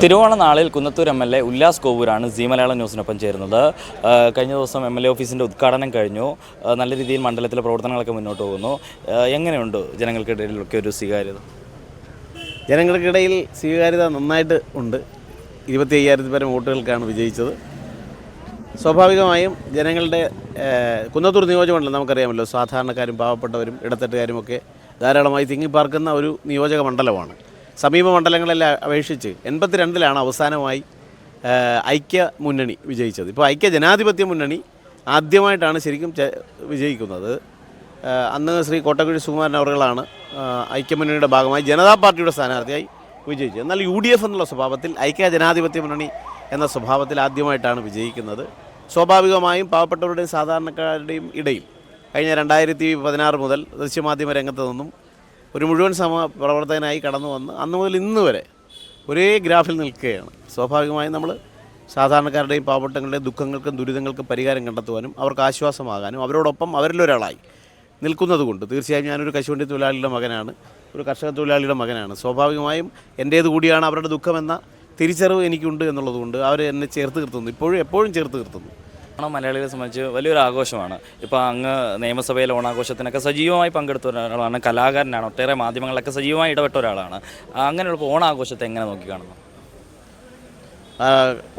തിരുവോണ നാളിൽ Kunnathur MLA. Ullas കോവൂരാണ് see Malayalam ന്യൂസിനൊപ്പം ചേരുന്നത്. കഴിഞ്ഞ ദിവസം എം.എൽ.എ. ഓഫീസിൻ്റെ ഉദ്ഘാടനം കഴിഞ്ഞു. നല്ല രീതിയിൽ മണ്ഡലത്തിലെ പ്രവർത്തനങ്ങളൊക്കെ മുന്നോട്ട് പോകുന്നു. എങ്ങനെയുണ്ട് ജനങ്ങൾക്കിടയിലൊക്കെ ഒരു സ്വീകാര്യത? ജനങ്ങൾക്കിടയിൽ സ്വീകാര്യത നന്നായിട്ട് ഉണ്ട്. 25,000 പേരെ വോട്ടുകൾക്കാണ് വിജയിച്ചത്. സ്വാഭാവികമായും ജനങ്ങളുടെ കുന്നത്തൂർ നിയോജകമണ്ഡലം നമുക്കറിയാമല്ലോ, സാധാരണക്കാരും പാവപ്പെട്ടവരും ഇടത്തട്ടുകാരുമൊക്കെ ധാരാളമായി തിങ്ങിപ്പാർക്കുന്ന ഒരു നിയോജക മണ്ഡലമാണ്. സമീപ മണ്ഡലങ്ങളെല്ലാം അപേക്ഷിച്ച് 82-ലാണ് അവസാനമായി ഐക്യ മുന്നണി വിജയിച്ചത്. ഇപ്പോൾ ഐക്യ ജനാധിപത്യ മുന്നണി ആദ്യമായിട്ടാണ് ശരിക്കും വിജയിക്കുന്നത്. അന്ന് ശ്രീ കോട്ടക്കുഴി സുകുമാരൻ അവറുകളാണ് ഐക്യമുന്നണിയുടെ ഭാഗമായി ജനതാ പാർട്ടിയുടെ സ്ഥാനാർത്ഥിയായി വിജയിച്ചത്. എന്നാൽ UDF എന്നുള്ള സ്വഭാവത്തിൽ ഐക്യ ജനാധിപത്യ മുന്നണി എന്ന സ്വഭാവത്തിൽ ആദ്യമായിട്ടാണ് വിജയിക്കുന്നത്. സ്വാഭാവികമായും പാവപ്പെട്ടവരുടെയും സാധാരണക്കാരുടെയും ഇടയിൽ കഴിഞ്ഞ 2016 മുതൽ ദൃശ്യമാധ്യമ രംഗത്ത് നിന്നും ഒരു മുഴുവൻ പ്രവർത്തകനായി കടന്നു വന്ന് അന്ന് മുതൽ ഇന്ന് വരെ ഒരേ ഗ്രാഫിൽ നിൽക്കുകയാണ്. സ്വാഭാവികമായും നമ്മൾ സാധാരണക്കാരുടെയും പാവപ്പെട്ടവരുടെയും ദുഃഖങ്ങൾക്കും ദുരിതങ്ങൾക്കും പരിഹാരം കണ്ടെത്തുവാനും അവർക്ക് ആശ്വാസമാകാനും അവരോടൊപ്പം അവരിലൊരാളായി നിൽക്കുന്നത് കൊണ്ട് തീർച്ചയായും ഞാനൊരു കശുവണ്ടി തൊഴിലാളിയുടെ മകനാണ്, ഒരു കർഷക തൊഴിലാളിയുടെ മകനാണ്. സ്വാഭാവികമായും എൻ്റേത് കൂടിയാണ് അവരുടെ ദുഃഖമെന്ന തിരിച്ചറിവ് എനിക്കുണ്ട് എന്നുള്ളതുകൊണ്ട് അവർ എന്നെ ചേർത്ത് നിർത്തുന്നു, എപ്പോഴും ചേർത്ത് നിർത്തുന്നു. ഓണം മലയാളികളെ സംബന്ധിച്ച് വലിയൊരു ആഘോഷമാണ്. ഇപ്പോൾ അങ്ങ് നിയമസഭയിലെ ഓണാഘോഷത്തിനൊക്കെ സജീവമായി പങ്കെടുത്ത ഒരാളാണ്, കലാകാരനാണ്, ഒട്ടേറെ മാധ്യമങ്ങളിലൊക്കെ സജീവമായി ഇടപെട്ട ഒരാളാണ്. അങ്ങനെയുള്ള ഓണാഘോഷത്തെ എങ്ങനെ നോക്കിക്കാണുന്നു?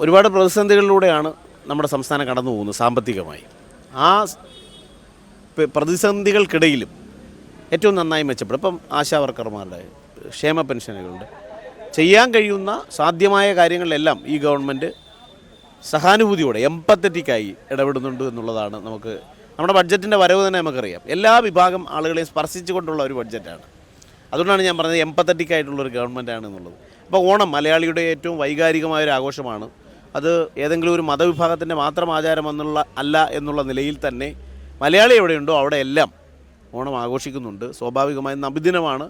ഒരുപാട് പ്രതിസന്ധികളിലൂടെയാണ് നമ്മുടെ സംസ്ഥാനം കടന്നു പോകുന്നത് സാമ്പത്തികമായി. ആ പ്രതിസന്ധികൾക്കിടയിലും ഏറ്റവും നന്നായി മെച്ചപ്പെടും. ഇപ്പം ആശാവർക്കർമാരുടെ ക്ഷേമ പെൻഷനുകളുണ്ട്, ചെയ്യാൻ കഴിയുന്ന സാധ്യമായ കാര്യങ്ങളിലെല്ലാം ഈ ഗവൺമെൻറ് സഹാനുഭൂതിയോടെ എംപത്തറ്റിക്കായി ഇടപെടുന്നുണ്ട് എന്നുള്ളതാണ് നമ്മുടെ ബഡ്ജറ്റിൻ്റെ വരവ് തന്നെ നമുക്കറിയാം. എല്ലാ വിഭാഗം ആളുകളെയും സ്പർശിച്ചുകൊണ്ടുള്ള ഒരു ബഡ്ജറ്റാണ്. അതുകൊണ്ടാണ് ഞാൻ പറഞ്ഞത് എംപത്തറ്റിക്കായിട്ടുള്ളൊരു ഗവൺമെൻറ്റാണ് എന്നുള്ളത്. അപ്പോൾ ഓണം മലയാളിയുടെ ഏറ്റവും വൈകാരികമായൊരു ആഘോഷമാണ്. അത് ഏതെങ്കിലും ഒരു മതവിഭാഗത്തിൻ്റെ മാത്രം ആചാരം അല്ല എന്നുള്ള നിലയിൽ തന്നെ മലയാളി എവിടെയുണ്ടോ അവിടെ എല്ലാം ഓണം ആഘോഷിക്കുന്നുണ്ട്. സ്വാഭാവികമായും നബിദിനമാണ്.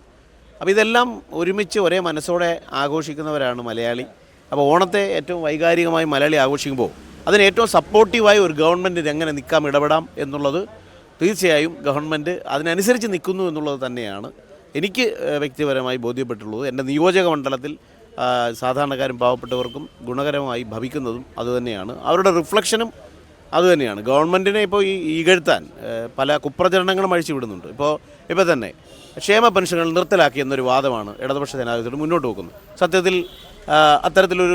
അപ്പോൾ ഇതെല്ലാം ഒരുമിച്ച് ഒരേ മനസ്സോടെ ആഘോഷിക്കുന്നവരാണ് മലയാളി. അപ്പോൾ ഓണത്തെ ഏറ്റവും വൈകാരികമായി മലയാളി ആഘോഷിക്കുമ്പോൾ അതിന് ഏറ്റവും സപ്പോർട്ടീവായി ഒരു ഗവൺമെൻറ്റിന് എങ്ങനെ നിൽക്കാം, ഇടപെടാം എന്നുള്ളത് തീർച്ചയായും ഗവൺമെൻറ് അതിനനുസരിച്ച് നിൽക്കുന്നു എന്നുള്ളത് തന്നെയാണ് എനിക്ക് വ്യക്തിപരമായി ബോധ്യപ്പെട്ടുള്ളത്. എൻ്റെ നിയോജക മണ്ഡലത്തിൽ സാധാരണക്കാരും പാവപ്പെട്ടവർക്കും ഗുണകരമായി ഭവിക്കുന്നതും അതുതന്നെയാണ്. അവരുടെ റിഫ്ലക്ഷനും അതുതന്നെയാണ്. ഗവൺമെൻറ്റിനെ ഇപ്പോൾ ഈകഴ്ത്താൻ പല കുപ്രചരണങ്ങളും അഴിച്ചു വിടുന്നുണ്ട്. ഇപ്പോൾ തന്നെ ക്ഷേമ പെൻഷനുകൾ നിർത്തലാക്കി എന്നൊരു വാദമാണ് ഇടതുപക്ഷ ജനാധിപത്യത്തിൽ മുന്നോട്ട് വെക്കുന്നത്. സത്യത്തിൽ അത്തരത്തിലൊരു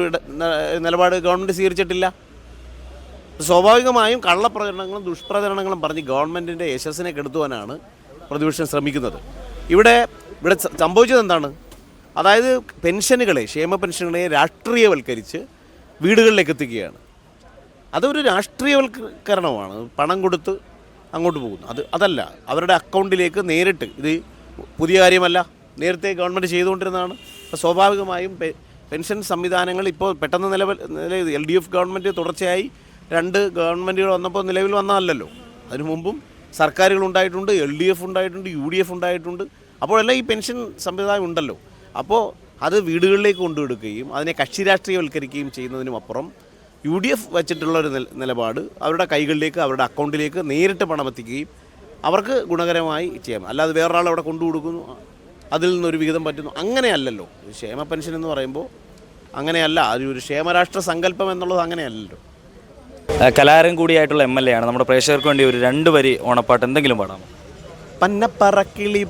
നിലപാട് ഗവൺമെൻറ് സ്വീകരിച്ചിട്ടില്ല. സ്വാഭാവികമായും കള്ളപ്രചരണങ്ങളും ദുഷ്പ്രചരണങ്ങളും പറഞ്ഞ് ഗവൺമെൻറ്റിൻ്റെ യശസ്സിനെ കെടുത്തുവാനാണ് പ്രതിപക്ഷം ശ്രമിക്കുന്നത്. ഇവിടെ സംഭവിച്ചത് എന്താണ്? അതായത് ക്ഷേമ പെൻഷനുകളെ രാഷ്ട്രീയവൽക്കരിച്ച് വീടുകളിലേക്ക് എത്തിക്കുകയാണ്. അതൊരു രാഷ്ട്രീയവൽക്കരണമാണ്. പണം കൊടുത്ത് അങ്ങോട്ട് പോകുന്നു. അതല്ല, അവരുടെ അക്കൗണ്ടിലേക്ക് നേരിട്ട്. ഇത് പുതിയ കാര്യമല്ല, നേരത്തെ ഗവൺമെൻറ് ചെയ്തുകൊണ്ടിരുന്നതാണ്. അപ്പോൾ സ്വാഭാവികമായും പെൻഷൻ സംവിധാനങ്ങൾ ഇപ്പോൾ പെട്ടെന്ന് നിലവിൽ LDF ഗവൺമെൻറ് തുടർച്ചയായി 2 ഗവൺമെൻറ്റുകൾ വന്നപ്പോൾ നിലവിൽ വന്നതല്ലല്ലോ. അതിനു മുമ്പും സർക്കാരുകൾ ഉണ്ടായിട്ടുണ്ട്, LDF ഉണ്ടായിട്ടുണ്ട്, UDF ഉണ്ടായിട്ടുണ്ട്. അപ്പോഴെല്ലാം ഈ പെൻഷൻ സംവിധാനം ഉണ്ടല്ലോ. അപ്പോൾ അത് വീടുകളിലേക്ക് കൊണ്ടുകൊടുക്കുകയും അതിനെ കക്ഷി രാഷ്ട്രീയവൽക്കരിക്കുകയും ചെയ്യുന്നതിനുമപ്പുറം UDF വച്ചിട്ടുള്ളൊരു നിലപാട് അവരുടെ കൈകളിലേക്ക്, അവരുടെ അക്കൗണ്ടിലേക്ക് നേരിട്ട് പണം എത്തിക്കുകയും അവർക്ക് ഗുണകരമായി ചെയ്യാം. അല്ലാതെ വേറൊരാൾ അവിടെ കൊണ്ടുകൊടുക്കുന്നു, അതിൽ നിന്നൊരു വിഹിതം പറ്റുന്നു, അങ്ങനെയല്ലല്ലോ. ക്ഷേമ പെൻഷൻ എന്ന് പറയുമ്പോൾ അങ്ങനെയല്ല. ഒരു ക്ഷേമരാഷ്ട്ര സങ്കല്പം എന്നുള്ളത് അങ്ങനെയല്ലല്ലോ. കലാകാരൻ കൂടിയായിട്ടുള്ള MLA ആണ്. നമ്മുടെ പ്രേക്ഷകർക്ക് വേണ്ടി ഒരു 2 വരി ഓണപ്പാട്ട് എന്തെങ്കിലും പാടാമോ? പന്നപ്പറക്കിളി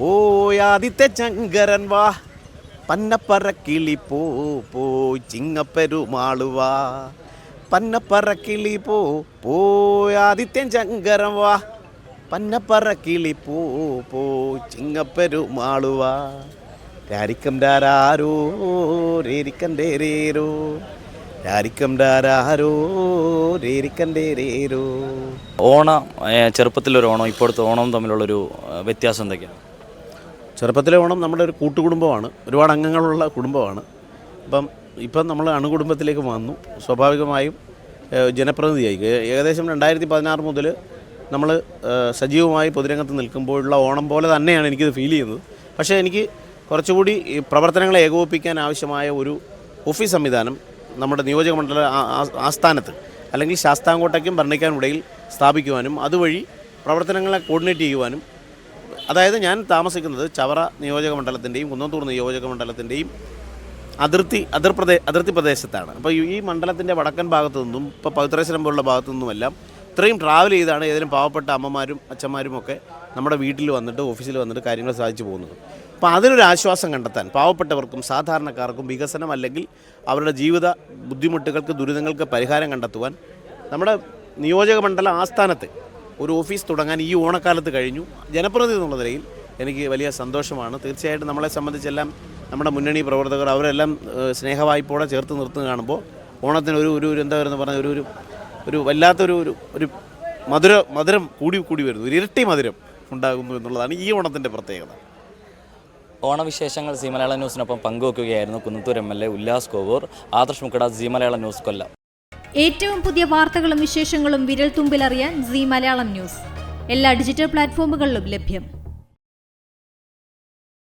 പോയാദിത്യ ചങ്കരൻ വാ, പന്നപ്പറക്കിളി ചിങ്ങപ്പെരുമാളുവാ, പന്നപ്പറക്കിളി പോയാദിത്യൻ ചങ്കരൻ വാ, പന്നപ്പറക്കിളി ചിങ്ങപ്പെരുമാളുവാ, രാരിക്കം രാരോ രേരിക്കം രേരേരോ, രാരിക്കം രാരോ രേരിക്കം രേരേരോ. ഓണം, ചെറുപ്പത്തിലൊരു ഓണം ഇപ്പോഴത്തെ ഓണവും തമ്മിലുള്ളൊരു വ്യത്യാസം എന്തൊക്കെയാണ്? ചെറുപ്പത്തിലെ ഓണം നമ്മുടെ ഒരു കൂട്ടുകുടുംബമാണ്, ഒരുപാട് അംഗങ്ങളുള്ള കുടുംബമാണ്. ഇപ്പം നമ്മൾ അണുകുടുംബത്തിലേക്ക് വന്നു. സ്വാഭാവികമായും ജനപ്രതിനിധിയായി ഏകദേശം 2016 മുതൽ നമ്മൾ സജീവമായി പൊതുരംഗത്ത് നിൽക്കുമ്പോഴുള്ള ഓണം പോലെ തന്നെയാണ് എനിക്കിത് ഫീൽ ചെയ്യുന്നത്. പക്ഷേ എനിക്ക് കുറച്ചുകൂടി പ്രവർത്തനങ്ങളെ ഏകോപിപ്പിക്കാൻ ആവശ്യമായ ഒരു ഓഫീസ് സംവിധാനം നമ്മുടെ നിയോജക മണ്ഡല ആസ്ഥാനത്ത് അല്ലെങ്കിൽ ശാസ്താംകോട്ടയ്ക്കും ഭരണിക്കാനും ഇടയിൽ സ്ഥാപിക്കുവാനും അതുവഴി പ്രവർത്തനങ്ങളെ കോർഡിനേറ്റ് ചെയ്യുവാനും, അതായത് ഞാൻ താമസിക്കുന്നത് ചവറ നിയോജക മണ്ഡലത്തിൻ്റെയും കുന്നത്തൂർ നിയോജക മണ്ഡലത്തിൻ്റെയും അതിർത്തി പ്രദേശത്താണ്. അപ്പോൾ ഈ മണ്ഡലത്തിൻ്റെ വടക്കൻ ഭാഗത്തു നിന്നും ഇപ്പോൾ പവിത്രേശ്വരം പോലുള്ള ഭാഗത്തു നിന്നുമെല്ലാം ഇത്രയും ട്രാവൽ ചെയ്താണ് ഏതെങ്കിലും പാവപ്പെട്ട അമ്മമാരും അച്ഛന്മാരും ഒക്കെ നമ്മുടെ വീട്ടിൽ വന്നിട്ട് ഓഫീസിൽ വന്നിട്ട് കാര്യങ്ങൾ സാധിച്ചു പോകുന്നത്. അപ്പോൾ അതിനൊരു ആശ്വാസം കണ്ടെത്താൻ പാവപ്പെട്ടവർക്കും സാധാരണക്കാർക്കും വികസനം അല്ലെങ്കിൽ അവരുടെ ജീവിത ബുദ്ധിമുട്ടുകൾക്ക് ദുരിതങ്ങൾക്ക് പരിഹാരം കണ്ടെത്തുവാൻ നമ്മുടെ നിയോജക മണ്ഡല ആസ്ഥാനത്ത് ഒരു ഓഫീസ് തുടങ്ങാൻ ഈ ഓണക്കാലത്ത് കഴിഞ്ഞു. ജനപ്രതിനിധി എന്നുള്ള നിലയിൽ എനിക്ക് വലിയ സന്തോഷമാണ്. തീർച്ചയായിട്ടും നമ്മളെ സംബന്ധിച്ചെല്ലാം നമ്മുടെ മുന്നണി പ്രവർത്തകർ അവരെല്ലാം സ്നേഹവായ്പോടെ ചേർത്ത് നിർത്തുന്നത് കാണുമ്പോൾ ഓണത്തിന് ഒരു എന്താ പറയുക പറഞ്ഞ ഒരു വല്ലാത്തൊരു ഒരു മധുരം കൂടി വരുന്നു, ഒരു ഇരട്ടി മധുരം ഉണ്ടാകുന്നു എന്നുള്ളതാണ് ഈ ഓണത്തിൻ്റെ പ്രത്യേകത. ഓണവിശേഷങ്ങൾ സി മലയാളം ന്യൂസിനൊപ്പം പങ്കുവെക്കുകയായിരുന്നു Kunnathur MLA Ullas Kovoor. Adarsh Mukkada, C Malayalam news, Kollam. ഏറ്റവും പുതിയ വാർത്തകളും വിശേഷങ്ങളും വിരൽ തുമ്പിലറിയാൻ സി മലയാളം ന്യൂസ് എല്ലാ ഡിജിറ്റൽ പ്ലാറ്റ്ഫോമുകളിലും ലഭ്യം.